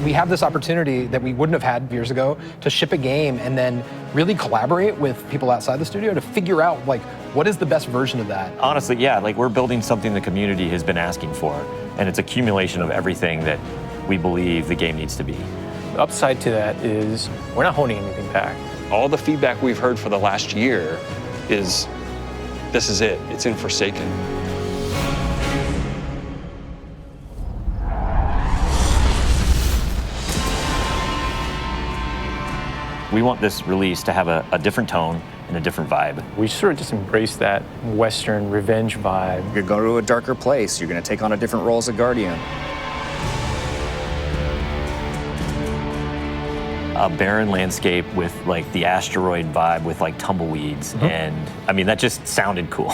We have this opportunity that we wouldn't have had years ago to ship a game and then really collaborate with people outside the studio to figure out like what is the best version of that. Honestly, yeah, like we're building something the community has been asking for, and it's accumulation of everything that we believe the game needs to be. The upside to that is we're not holding anything back. All the feedback we've heard for the last year is, this is it, it's in Forsaken. We want this release to have a different tone and a different vibe. We sort of just embrace that Western revenge vibe. You're going to a darker place. You're going to take on a different role as a Guardian. A barren landscape with like the asteroid vibe with like tumbleweeds. And I mean, that just sounded cool.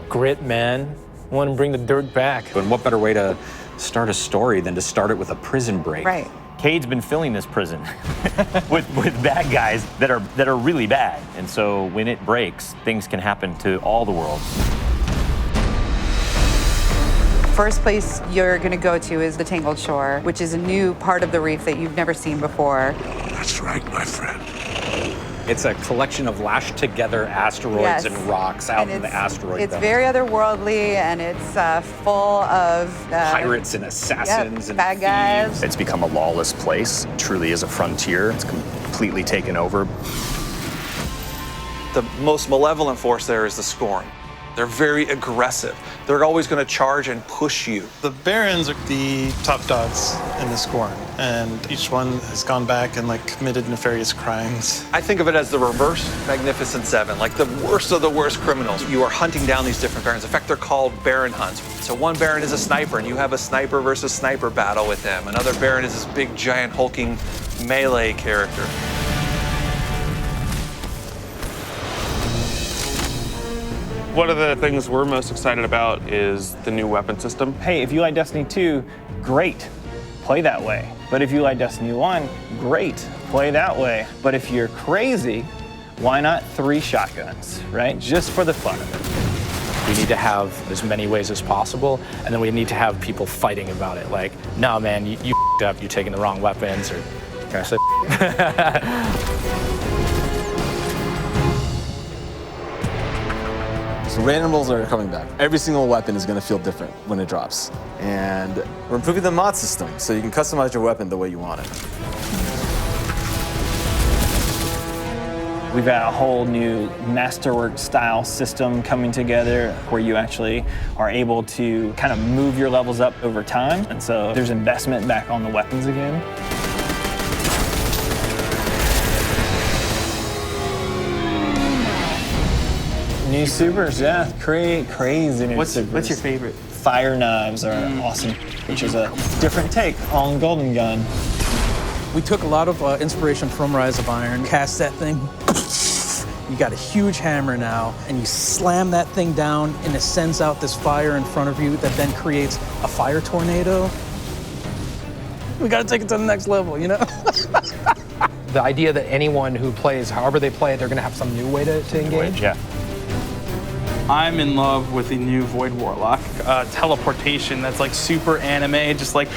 Grit, man. I want to bring the dirt back. And what better way to start a story than to start it with a prison break? Right. Cayde's been filling this prison with bad guys that are really bad. And so when it breaks, things can happen to all the world. First place you're going to go to is the Tangled Shore, which is a new part of the reef that you've never seen before. That's right, my friend. It's a collection of lashed together asteroids and rocks out in the asteroid It's belt. very otherworldly, and it's full of pirates and assassins and bad guys. It's become a lawless place. It truly is a frontier. It's completely taken over. The most malevolent force there is the Scorn. They're very aggressive. They're always going to charge and push you. The Barons are the top dogs in the Scorn, and each one has gone back and like committed nefarious crimes. I think of it as the reverse Magnificent Seven, like the worst of the worst criminals. You are hunting down these different Barons. In fact, they're called Baron hunts. So one Baron is a sniper, and you have a sniper versus sniper battle with him. Another Baron is this big, giant, hulking melee character. One of the things we're most excited about is the new weapon system. Hey, if you like Destiny 2, great, play that way. But if you like Destiny 1, great, play that way. But if you're crazy, why not 3 shotguns, right? Just for the fun of it. We need to have as many ways as possible, and then we need to have people fighting about it. Like, no, man, you f***ed up, you're taking the wrong weapons, or can I say So randomables are coming back. Every single weapon is going to feel different when it drops. And we're improving the mod system, so you can customize your weapon the way you want it. We've got a whole new masterwork style system coming together where you actually are able to kind of move your levels up over time. And so there's investment back on the weapons again. New supers, yeah, crazy new supers. What's your favorite? Fire knives are awesome, which is a different take on Golden Gun. We took a lot of inspiration from Rise of Iron, cast that thing. You got a huge hammer now, and you slam that thing down, and it sends out this fire in front of you that then creates a fire tornado. We gotta take it to the next level, you know? The idea that anyone who plays, however they play, they're gonna have some new way to engage. Yeah. I'm in love with the new Void Warlock. Teleportation that's like super anime, just like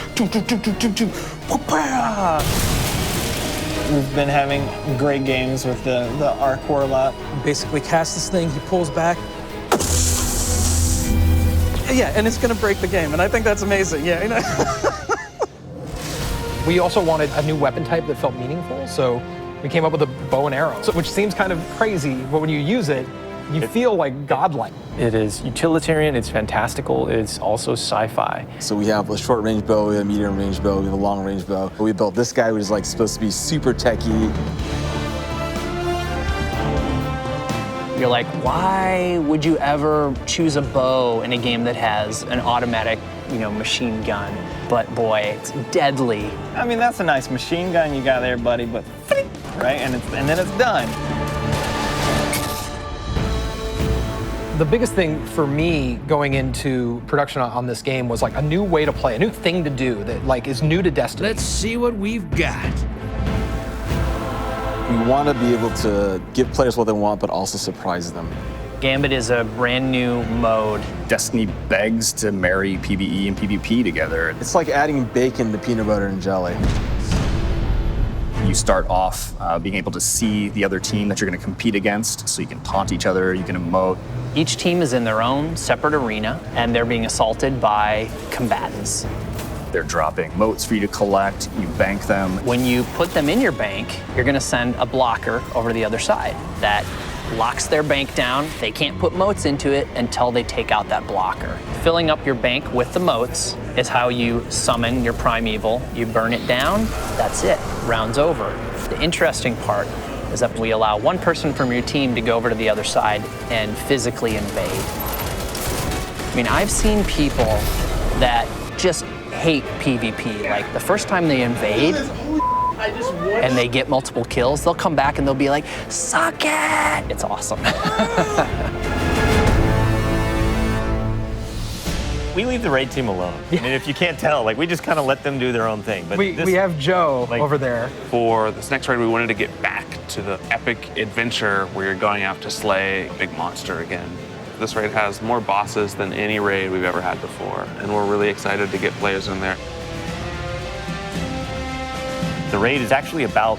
We've been having great games with the Arc Warlock. Basically cast this thing, he pulls back. Yeah, and it's gonna break the game, and I think that's amazing, yeah. You know? We also wanted a new weapon type that felt meaningful, so we came up with a bow and arrow, which seems kind of crazy, but when you use it, you feel like godlike. It is utilitarian, it's fantastical, it's also sci-fi. So we have a short range bow, we have a medium range bow, we have a long range bow. We built this guy who's like supposed to be super techie. You're like, why would you ever choose a bow in a game that has an automatic, machine gun? But boy, it's deadly. I mean, that's a nice machine gun you got there, buddy, but right, and then it's done. The biggest thing for me going into production on this game was like a new way to play, a new thing to do that like is new to Destiny. Let's see what we've got. We want to be able to give players what they want, but also surprise them. Gambit is a brand new mode. Destiny begs to marry PvE and PvP together. It's like adding bacon to peanut butter and jelly. You start off being able to see the other team that you're going to compete against, so you can taunt each other, you can emote. Each team is in their own separate arena, and they're being assaulted by combatants. They're dropping motes for you to collect, you bank them. When you put them in your bank, you're gonna send a blocker over to the other side that locks their bank down. They can't put motes into it until they take out that blocker. Filling up your bank with the motes is how you summon your primeval. You burn it down, that's it, round's over. The interesting part is that we allow one person from your team to go over to the other side and physically invade. I mean, I've seen people that just hate PvP. Like, the first time they invade and they get multiple kills, they'll come back and they'll be like, suck it! It's awesome. We leave the raid team alone. I mean, if you can't tell, like, we just kind of let them do their own thing. But we have Joe over there. For this next raid, we wanted to get back to the epic adventure where you're going out to slay a big monster again. This raid has more bosses than any raid we've ever had before, and we're really excited to get players in there. The raid is actually about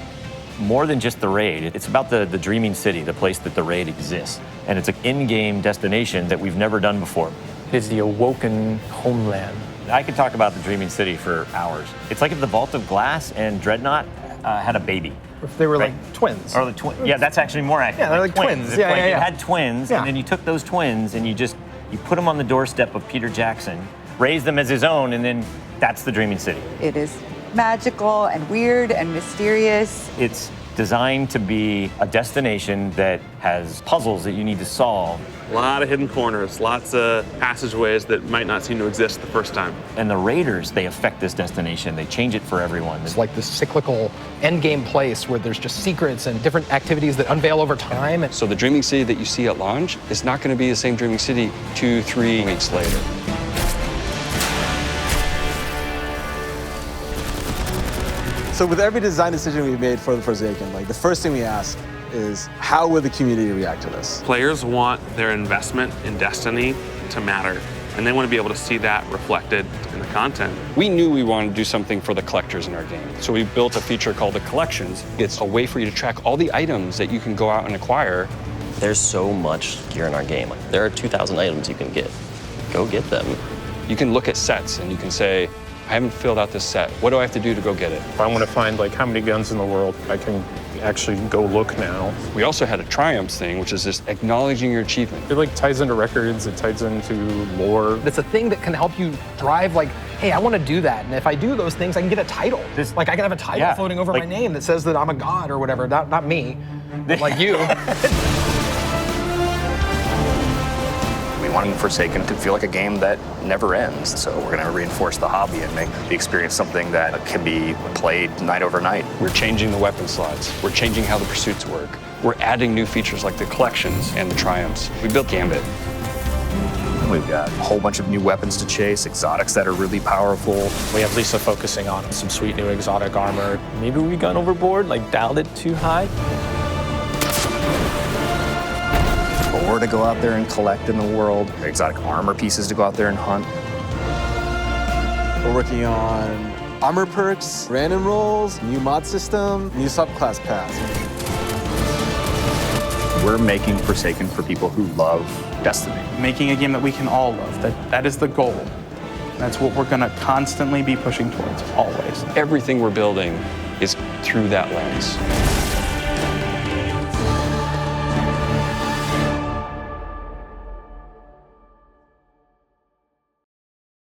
more than just the raid. It's about the dreaming city, the place that the raid exists. And it's an in-game destination that we've never done before. It's the Awoken homeland. I could talk about the dreaming city for hours. It's like if the Vault of Glass and Dreadnought had a baby. If they were like twins. Or the twins. Yeah, that's actually more accurate. Yeah, they're like twins. If, Yeah, like, yeah, yeah. It had twins, and then you took those twins and you put them on the doorstep of Peter Jackson, raised them as his own, and then that's the dreaming city. It is magical and weird and mysterious. It's designed to be a destination that has puzzles that you need to solve. A lot of hidden corners, lots of passageways that might not seem to exist the first time. And the raiders, they affect this destination. They change it for everyone. It's like this cyclical endgame place where there's just secrets and different activities that unveil over time. So the dreaming city that you see at launch is not going to be the same dreaming city 2-3 weeks later. So with every design decision we've made for the Forsaken, like the first thing we ask is how will the community react to this? Players want their investment in Destiny to matter, and they want to be able to see that reflected in the content. We knew we wanted to do something for the collectors in our game, so we built a feature called the Collections. It's a way for you to track all the items that you can go out and acquire. There's so much gear in our game. There are 2,000 items you can get. Go get them. You can look at sets and you can say, I haven't filled out this set. What do I have to do to go get it? If I want to find like how many guns in the world, I can actually go look now. We also had a triumphs thing, which is just acknowledging your achievement. It like ties into records, it ties into lore. It's a thing that can help you drive like, hey, I want to do that. And if I do those things, I can get a title. Like I can have a title floating over my name that says that I'm a god or whatever. Not me, but like you. We want Forsaken to feel like a game that never ends. So we're going to reinforce the hobby and make the experience something that can be played night over night. We're changing the weapon slots. We're changing how the pursuits work. We're adding new features like the collections and the triumphs. We built Gambit. We've got a whole bunch of new weapons to chase, exotics that are really powerful. We have Lisa focusing on some sweet new exotic armor. Maybe we gone overboard, like dialed it too high. Ore to go out there and collect in the world, exotic armor pieces to go out there and hunt. We're working on armor perks, random rolls, new mod system, new subclass paths. We're making Forsaken for people who love Destiny. Making a game that we can all love, that is the goal. That's what we're gonna constantly be pushing towards, always. Everything we're building is through that lens.